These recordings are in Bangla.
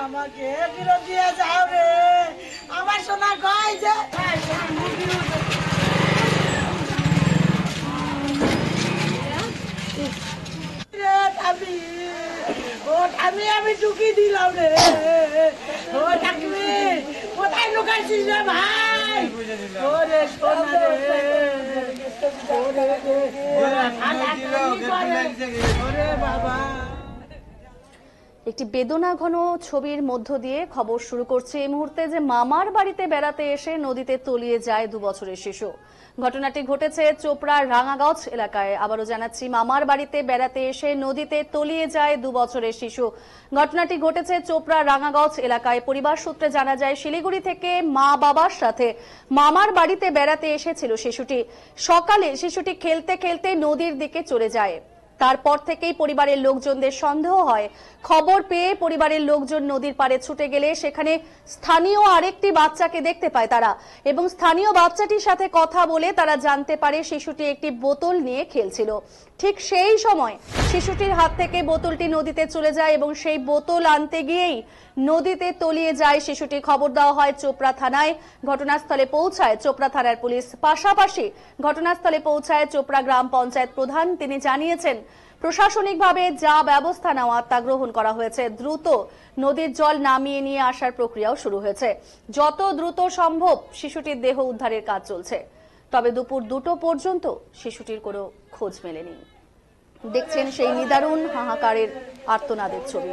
আমাকে ফেরত দিয়ে যাও রে, আমার সোনা কই যে আমি টুকি দিলাম রে। ও থাকবি কোথায় লুকাইছিস রে ভাই? ওরে সোনা রে, ওরে বাবা। একটি বেদনা ঘন ছবির মধ্য দিয়ে খবর শুরু করছে এই মুহূর্তে যে মামার বাড়িতে বেড়াতে এসে নদীতে তলিয়ে যায় 2 বছরের শিশু। ঘটনাটি ঘটেছে চোপড়ার রাঙাগঞ্জ এলাকায়। আবারও জানাচ্ছি, মামার বাড়িতে বেড়াতে এসে নদীতে তলিয়ে যায় 2 বছরের শিশু। ঘটনাটি ঘটেছে চোপড়ার রাঙাগঞ্জ এলাকায়। পরিবার সূত্রে জানা যায়, শিলিগুড়ি থেকে মা বাবার সাথে মামার বাড়িতে বেড়াতে এসেছিল শিশুটি। সকালে শিশুটি খেলতে খেলতে নদীর দিকে চলে যায়। তারপর থেকেই পরিবারের লোকজনদের সন্দেহ হয়। খবর পেয়ে পরিবারের লোকজন নদীর পাড়ে ছুটে গেলে সেখানে স্থানীয় আরেকটি বাচ্চাকে দেখতে পায় তারা, এবং স্থানীয় বাচ্চাটির সাথে কথা বলে তারা জানতে পারে শিশুটি একটি বোতল নিয়ে খেলছিল। ঠিক সেই সময় শিশুটির হাত থেকে বোতলটি নদীতে চলে যায় এবং সেই বোতল আনতে গিয়েই নদীতে তলিয়ে যায় শিশুটি। খবর দেওয়া হয় চোপড়া থানায়। ঘটনাস্থলে পৌঁছায় চোপড়া থানার পুলিশ। পাশাপাশি ঘটনাস্থলে পৌঁছায় চোপড়া গ্রাম পঞ্চায়েত প্রধান। তিনি জানিয়েছেন, প্রশাসনিকভাবে যা ব্যবস্থা নেওয়া তা গ্রহণ করা হয়েছে। দ্রুত নদীর জল নামিয়ে নিয়ে আসার প্রক্রিয়াও শুরু হয়েছে। যত দ্রুত সম্ভব শিশুটির দেহ উদ্ধারের কাজ চলছে। তবে দুপুর 2টো পর্যন্ত শিশুটির কোনো খোঁজ মেলেনি। দেখছেন সেই নিদারুণ হাহাকারের আর্তনাদের ছবি।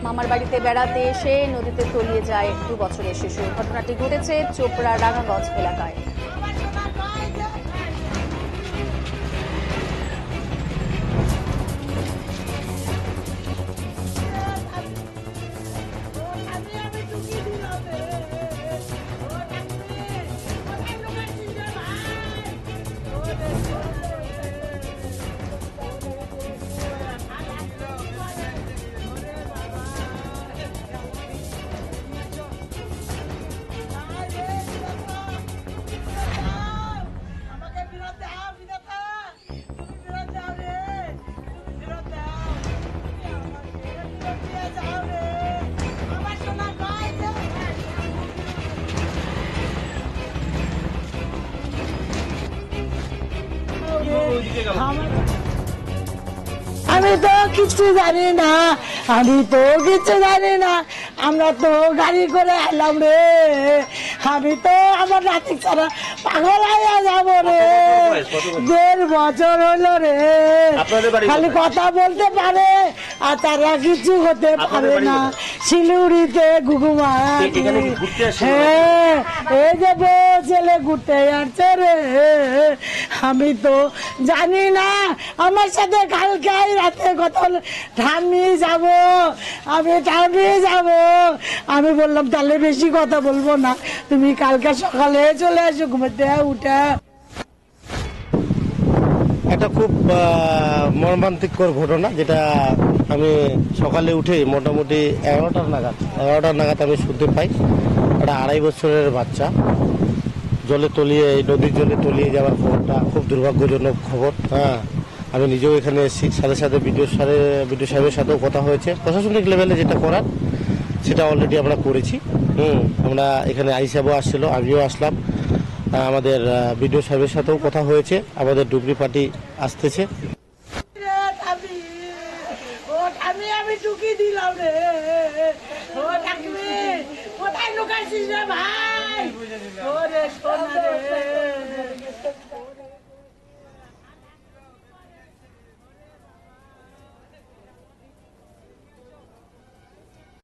মামার বাড়িতে বেড়াতে এসে নদীতে তলিয়ে যায় 2 বছরের শিশু। ঘটনাটি ঘটেছে চোপড়া রাঙাগঞ্জ এলাকায়। আমি তো কিছু জানি না, আমি তো কিছু জানি না। আমরা তো গাড়ি করে এলাম রে, আমি তো আমার রাতে ছাড়া পাগল হয়ে যাবো রে। 1.5 বছর হলো রে, খালি কথা বলতে পারে আর তারা কিছু হতে পারে না। শিলিগুড়িতে গুগুমা, হ্যাঁ, এই যে বউ ছেলে ঘুরতে আসছে রে। আমি তো জানি না, আমার সাথে কালকে রাতে কথা ঠান্ডি যাব, আমি ঠান্ডি যাব। আমি বললাম তাহলে বেশি কথা বলবো না, তুমি কালকে সকালে চলে আসো ঘুমাতে উঠে। একটা খুব মর্মান্তিকর ঘটনা, যেটা আমি সকালে উঠে মোটামুটি 11টার নাগাদ আমি শুনতে পাই। একটা 2.5 বছরের বাচ্চা জলে তলিয়ে, নদীর জলে তলিয়ে যাওয়ার খবরটা খুব দুর্ভাগ্যজনক খবর। হ্যাঁ, আমি নিজেও এখানে এসেছি, সাথে সাথে বিডিও সাহেবের সাথেও কথা হয়েছে। প্রশাসনিক লেভেলে যেটা করার সেটা অলরেডি আমরা করেছি। আমরা এখানে আই সাহেবও আসছিল, আমিও আসলাম। আমাদের বিডিও সাহেবের সাথেও কথা হয়েছে, আমাদের ডুবরি পার্টি আসতেছে। আমি টুকি দিলাম রে।